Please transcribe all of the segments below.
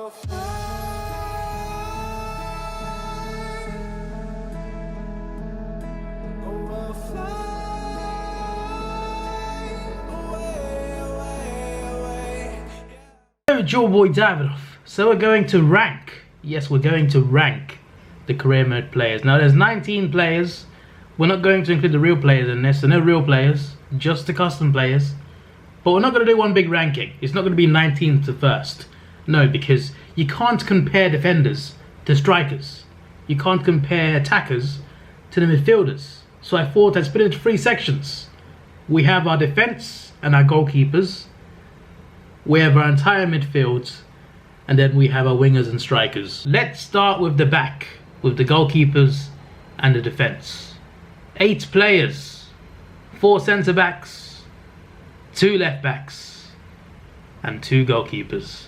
It's your boy Davidoff. So we're going to rank. Yes, we're going to rank the career mode players. Now there's 19 players. We're not going to include the real players in this, so no real players, just the custom players. But we're not going to do one big ranking. It's not going to be 19th to 1st. No, because you can't compare defenders to strikers. You can't compare attackers to the midfielders. So I thought I'd split it into 3 sections. We have our defence and our goalkeepers. We have our entire midfield. And then we have our wingers and strikers. Let's start with the back, with the goalkeepers and the defence. 8 players, 4 centre backs, 2 left backs, and 2 goalkeepers.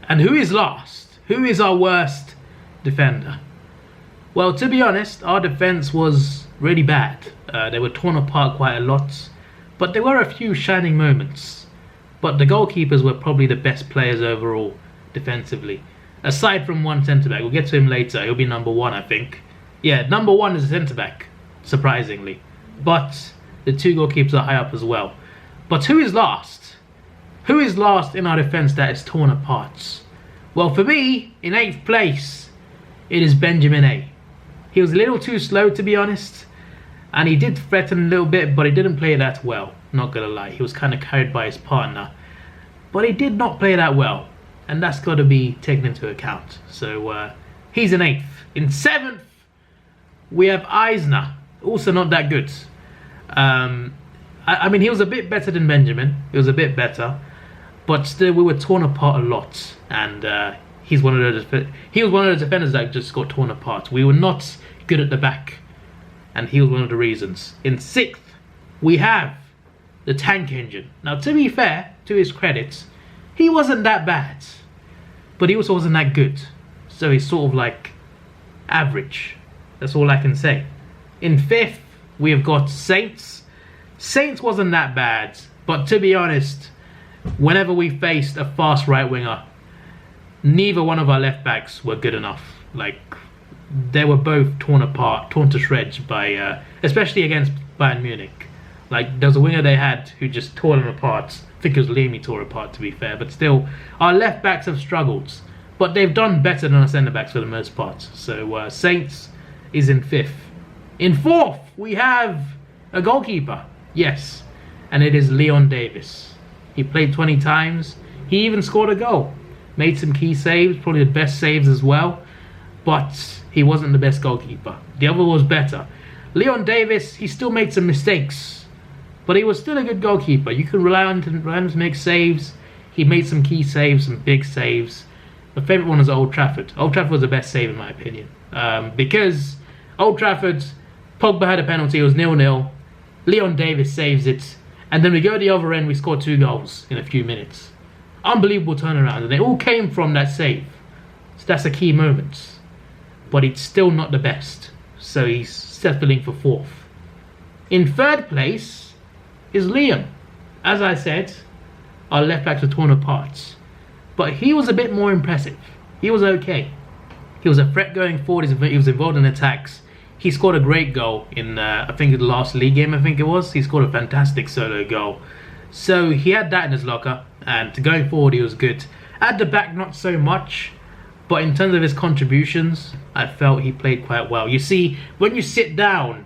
And who is last? Who is our worst defender? Well, to be honest, our defence was really bad. They were torn apart quite a lot, but there were a few shining moments. But the goalkeepers were probably the best players overall defensively, aside from one centre back. We'll get to him later. He'll be number 1, I think. Yeah, number 1 is a centre back, surprisingly. But the 2 goalkeepers are high up as well. But who is last? Who is last in our defence that is torn apart? Well, for me, in 8th place, it is Benjamin A. He was a little too slow, to be honest. And he did threaten a little bit, but he didn't play that well. Not gonna lie, he was kind of carried by his partner. But he did not play that well. And that's got to be taken into account. So he's in 8th. In 7th, we have Eisner. Also not that good. I mean, he was a bit better than Benjamin. He was a bit better. But still, we were torn apart a lot. And he was one of the defenders that just got torn apart. We were not good at the back. And he was one of the reasons. In 6th, we have the tank engine. Now, to be fair, to his credit, he wasn't that bad. But he also wasn't that good. So he's sort of like average. That's all I can say. In 5th, we have got Saints. Saints wasn't that bad. But to be honest, whenever we faced a fast right winger, neither one of our left backs were good enough. Like, they were both torn apart, torn to shreds by, especially against Bayern Munich. Like, there was a winger they had who just tore them apart. I think it was Liam he tore apart, to be fair. But still, our left backs have struggled. But they've done better than our centre backs for the most part. So Saints is in 5th. In 4th, we have a goalkeeper. Yes, and it is Leon Davis. He played 20 times. He even scored a goal. Made some key saves, probably the best saves as well. But he wasn't the best goalkeeper. The other was better. Leon Davis, he still made some mistakes. But he was still a good goalkeeper. You can rely on him to make saves. He made some key saves, some big saves. My favourite one was Old Trafford. Old Trafford was the best save in my opinion. Because Old Trafford, Pogba had a penalty, it was 0-0. Leon Davis saves it. And then we go to the other end, we score 2 goals in a few minutes. Unbelievable turnaround. And they all came from that save. So that's a key moment. But it's still not the best. So he's settling for 4th. In 3rd place is Liam. As I said, our left backs were torn apart. But he was a bit more impressive. He was okay. He was a threat going forward. He was involved in attacks. He scored a great goal in, I think, the last league game, I think it was. He scored a fantastic solo goal. So he had that in his locker. And going forward, he was good. At the back, not so much. But in terms of his contributions, I felt he played quite well. You see, when you sit down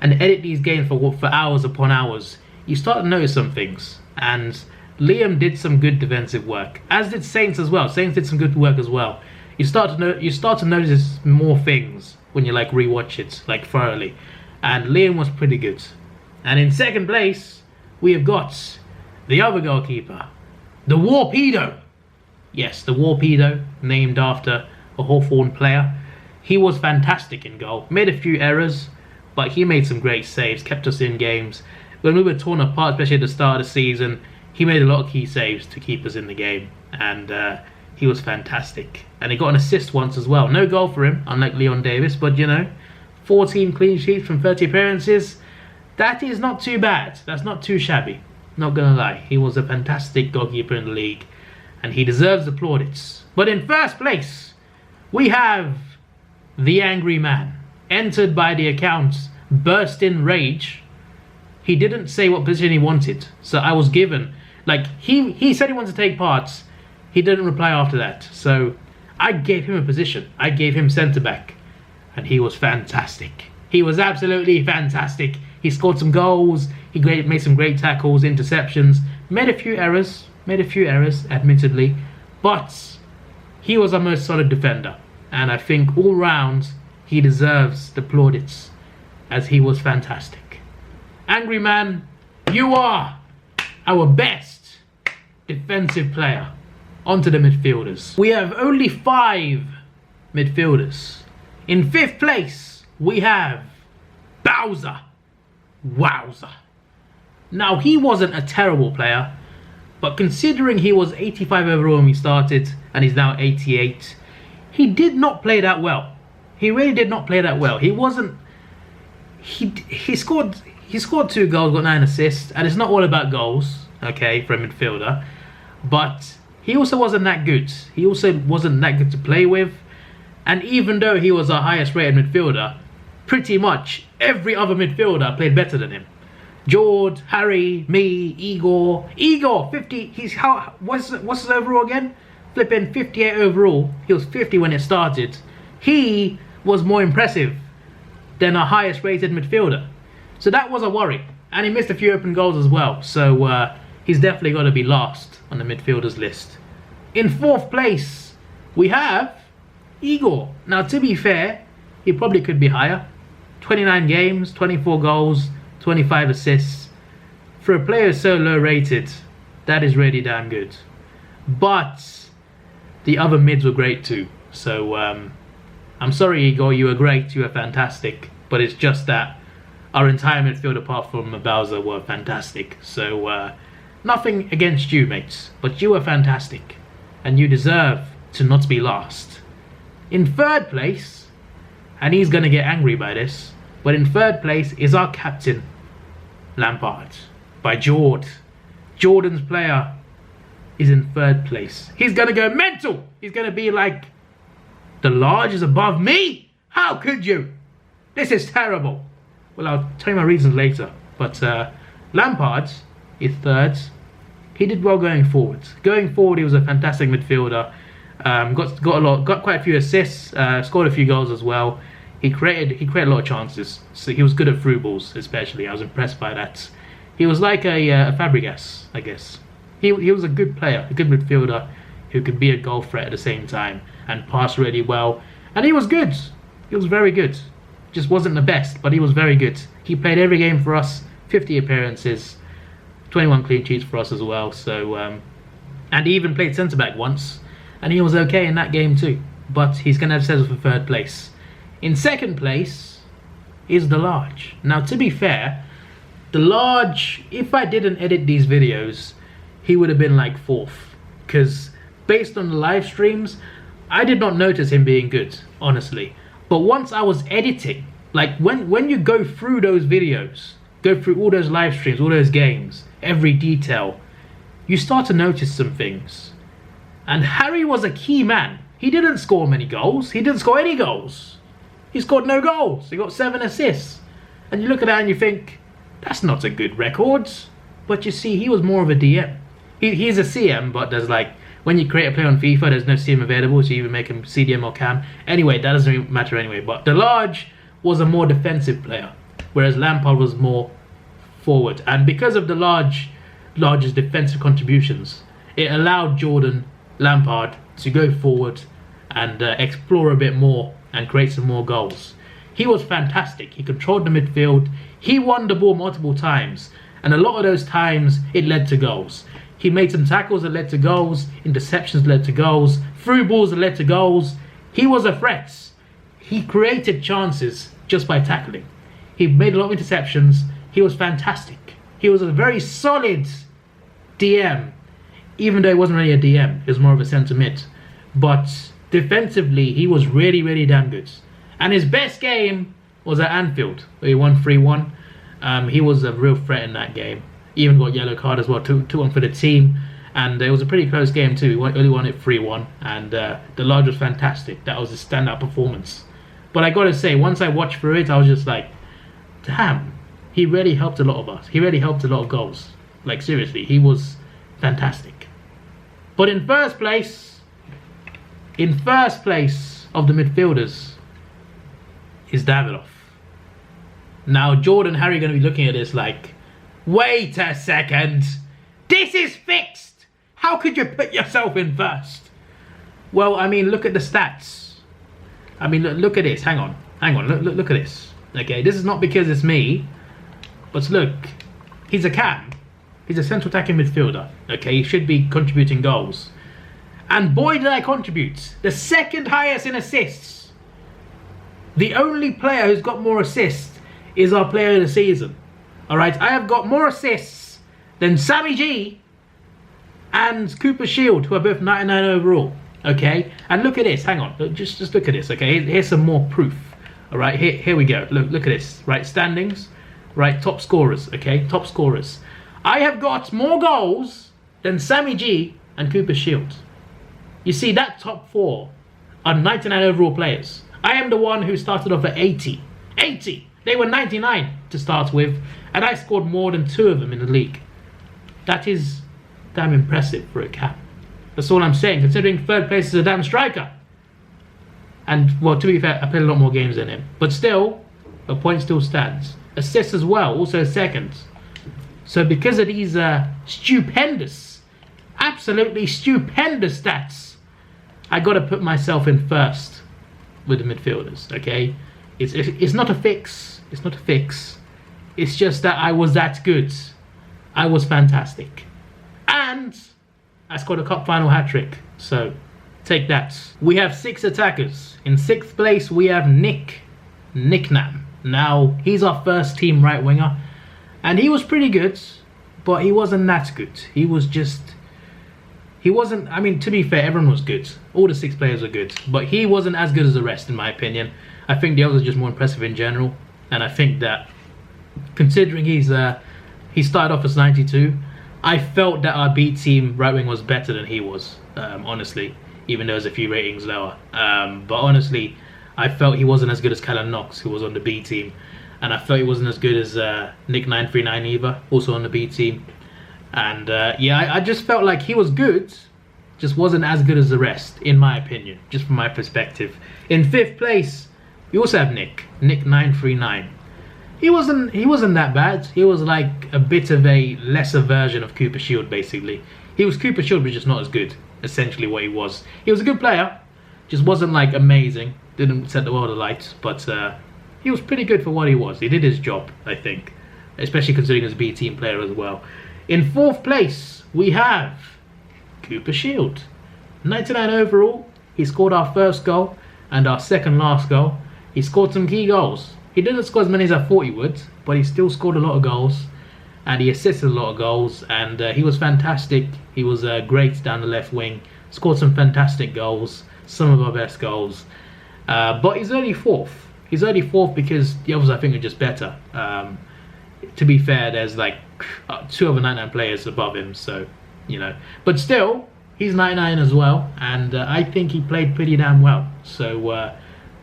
and edit these games for hours upon hours, you start to notice some things. And Liam did some good defensive work, as did Saints as well. Saints did some good work as well. You start to notice more things when you like rewatch it like thoroughly. And Liam was pretty good. And in 2nd place, we have got the other goalkeeper, the Warpedo. Yes, the Warpedo, named after a Hawthorn player. He was fantastic in goal. Made a few errors, but he made some great saves, kept us in games. When we were torn apart, especially at the start of the season, he made a lot of key saves to keep us in the game. And he was fantastic. And he got an assist once as well. No goal for him, unlike Leon Davis, but you know, 14 clean sheets from 30 appearances. That is not too bad. That's not too shabby. Not gonna lie. He was a fantastic goalkeeper in the league. and he deserves the plaudits. But in first place, we have the angry man, entered by the account Burst in Rage. He didn't say what position he wanted, so I was given, like, he said he wanted to take parts. He didn't reply after that, so I gave him a position. I gave him centre-back, and he was fantastic. He was absolutely fantastic. He scored some goals, he made some great tackles, interceptions, made a few errors, admittedly, but he was our most solid defender. And I think all round, he deserves the plaudits, as he was fantastic. Angry man, you are our best defensive player. On to the midfielders. We have only 5 midfielders. In 5th place, we have Bowser. Wowza. Now, he wasn't a terrible player, but considering he was 85 overall when we started, and he's now 88, he did not play that well. He really did not play that well. He wasn't... He scored 2 goals, got 9 assists, and it's not all about goals, okay, for a midfielder, but he also wasn't that good. He also wasn't that good to play with, and even though he was our highest rated midfielder, pretty much every other midfielder played better than him. George, Harry, me, Igor, 50. He's what's his overall again? Flipping 58 overall. He was 50 when it started. He was more impressive than our highest rated midfielder, so that was a worry. And he missed a few open goals as well. So he's definitely got to be last on the midfielders list. In 4th place, we have Igor. Now, to be fair, he probably could be higher. 29 games, 24 goals, 25 assists. For a player so low rated, that is really damn good. But the other mids were great too. So I'm sorry, Igor, you were great, you were fantastic. But it's just that our entire midfield apart from Bowser were fantastic. So nothing against you, mates, but you were fantastic. And you deserve to not be last. In 3rd place, and he's going to get angry by this, but in 3rd place is our captain, Lampard, by Jord. Jordan's player is in 3rd place. He's going to go mental. He's going to be like, the large is above me? How could you? This is terrible. Well, I'll tell you my reasons later. But Lampard is 3rd. He did well going forward. Going forward, he was a fantastic midfielder. Got quite a few assists. Scored a few goals as well. He created a lot of chances. So he was good at through balls, especially. I was impressed by that. He was like a Fabregas, I guess. He was a good player, a good midfielder who could be a goal threat at the same time and pass really well. And he was good. He was very good. Just wasn't the best, but he was very good. He played every game for us, 50 appearances, 21 clean sheets for us as well. So, and he even played centre-back once, and he was okay in that game too. But he's going to have settled for 3rd place. In 2nd place is the large. Now, to be fair, the large, if I didn't edit these videos, he would have been like 4th. Because based on the live streams, I did not notice him being good, honestly. But once I was editing, like when you go through those videos, go through all those live streams, all those games, every detail, you start to notice some things. And Harry was a key man. He didn't score many goals. He didn't score any goals. He scored no goals. He got 7 assists. And you look at that and you think, that's not a good record. But you see, he was more of a DM. He's a CM, but there's like, when you create a player on FIFA, there's no CM available, so you even make him CDM or CAM. Anyway, that doesn't really matter anyway. But the large was a more defensive player, whereas Lampard was more forward. And because of the large's defensive contributions, it allowed Jordan, Lampard, to go forward and explore a bit more and create some more goals. He was fantastic. He controlled the midfield. He won the ball multiple times, and a lot of those times it led to goals. He made some tackles that led to goals, interceptions led to goals, through balls that led to goals. He was a threat. He created chances just by tackling. He made a lot of interceptions. He was fantastic. He was a very solid DM, even though he wasn't really a DM. He was more of a centre mid. But defensively, he was really, really damn good. And his best game was at Anfield, where he won 3-1. He was a real threat in that game. Even got a yellow card as well, 2-1 for the team. And it was a pretty close game too. We only won it 3-1, and the Lodge was fantastic. That was a standout performance. But I gotta say, once I watched through it, I was just like, damn, he really helped a lot of us. He really helped a lot of goals. Like, seriously, he was fantastic. But in first place of the midfielders is Davidoff. Now, Jordan and Harry are going to be looking at this like, wait a second, this is fixed. How could you put yourself in first? Well, I mean, look at the stats. I mean, look at this. Hang on. Look at this. Okay, this is not because it's me, but look, he's a cam. He's a central attacking midfielder. Okay, he should be contributing goals. And boy, did I contribute. The second highest in assists. The only player who's got more assists is our player of the season. Alright, I have got more assists than Sammy G and Cooper Shield, who are both 99 overall. Okay, and look at this. Hang on, just look at this. Okay, here's some more proof. Alright, here we go. Look at this. Right, standings. Right, top scorers. Okay, top scorers. I have got more goals than Sammy G and Cooper Shield. You see, that top four are 99 overall players. I am the one who started off at 80. 80! They were 99 to start with, and I scored more than 2 of them in the league. That is damn impressive for a cap. That's all I'm saying, considering third place is a damn striker. And, well, to be fair, I played a lot more games than him. But still, a point still stands. Assists as well, also second. So because of these stupendous, absolutely stupendous stats, I got to put myself in first with the midfielders, okay? It's not a fix. It's not a fix. It's just that I was that good. I was fantastic. And I scored a cup final hat-trick. So, take that. We have 6 attackers. In 6th place, we have Nicknam. Now, he's our first team right winger. And he was pretty good, but he wasn't that good. He wasn't, I mean, to be fair, everyone was good. All the 6 players were good. But he wasn't as good as the rest, in my opinion. I think the others are just more impressive in general. And I think that, considering he started off as 92, I felt that our B team right wing was better than he was, honestly. Even though there's a few ratings lower. But honestly, I felt he wasn't as good as Callum Knox, who was on the B team. And I felt he wasn't as good as Nick 939 either, also on the B team. And yeah, I just felt like he was good, just wasn't as good as the rest, in my opinion, just from my perspective. In 5th place, we also have Nick 939. He wasn't that bad. He was like a bit of a lesser version of Cooper Shield, basically. He was Cooper Shield, but just not as good, essentially what he was. He was a good player, just wasn't like amazing, didn't set the world alight, but he was pretty good for what he was. He did his job, I think, especially considering he's a B team player as well. In 4th place, we have Cooper Shield. 99 overall. He scored our first goal and our second last goal. He scored some key goals. He didn't score as many as I thought he would, but he still scored a lot of goals. And he assisted a lot of goals. And he was fantastic. He was great down the left wing. Scored some fantastic goals. Some of our best goals. But he's only 4th. He's only 4th because the others, I think, are just better. To be fair, there's like 2 other 99 players above him, so, you know. But still, he's 99 as well, and I think he played pretty damn well. So,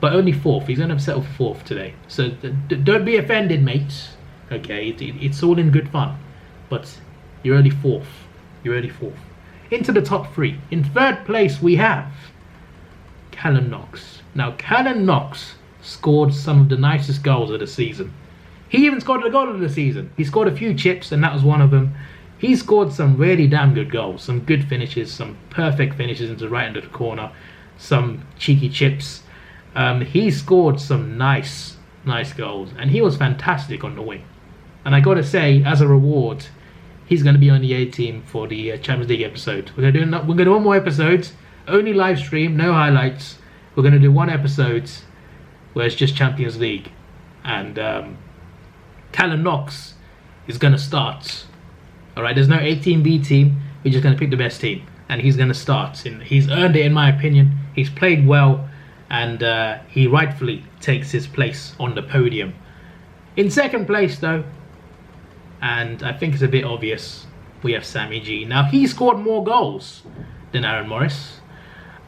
but only 4th. He's going to settle for 4th today. So don't be offended, mates. Okay, it's all in good fun. But you're only 4th. You're only 4th. Into the top 3. In 3rd place, we have Callum Knox. Now, Callum Knox scored some of the nicest goals of the season. He even scored a goal of the season. He scored a few chips, and that was one of them. He scored some really damn good goals. Some good finishes, some perfect finishes into right into the corner. Some cheeky chips. He scored some nice goals. And he was fantastic on the wing. And I got to say, as a reward, he's going to be on the A team for the Champions League episode. We're going to do one more episode. Only live stream, no highlights. We're going to do one episode where it's just Champions League. And Callum Knox is going to start. Alright, there's no A team, B team. We're just going to pick the best team. And he's going to start. He's earned it, in my opinion. He's played well. And he rightfully takes his place on the podium. In 2nd place, though, and I think it's a bit obvious, we have Sammy G. Now, he scored more goals than Aaron Morris.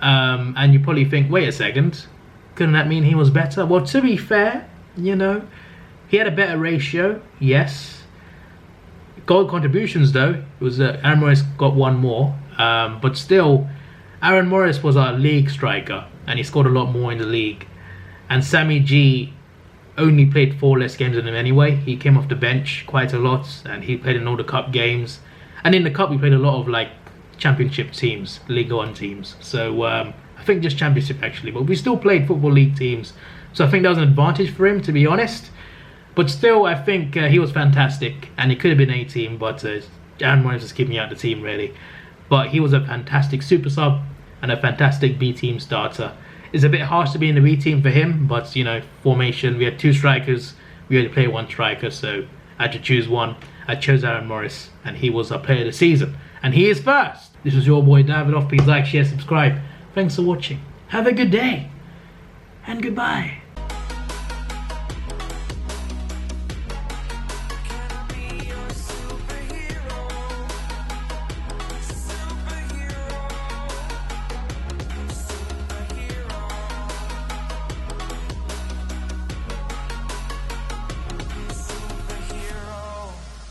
And you probably think, wait a second, couldn't that mean he was better? Well, to be fair, you know, he had a better ratio, yes. Goal contributions, though, it was Aaron Morris got one more. But still, Aaron Morris was our league striker, and he scored a lot more in the league. And Sammy G only played 4 less games than him anyway. He came off the bench quite a lot, and he played in all the cup games. And in the cup, we played a lot of like championship teams, League One teams. So I think just championship actually, but we still played football league teams. So I think that was an advantage for him, to be honest. But still, I think he was fantastic, and he could have been A team, but Aaron Morris was keeping me out of the team really. But he was a fantastic super sub and a fantastic B team starter. It's a bit harsh to be in the B team for him, but you know, formation, we had 2 strikers, we had to play 1 striker, so I had to choose one. I chose Aaron Morris, and he was our player of the season, and he is first. This was your boy Davidoff. Please like, share, subscribe. Thanks for watching. Have a good day, and goodbye.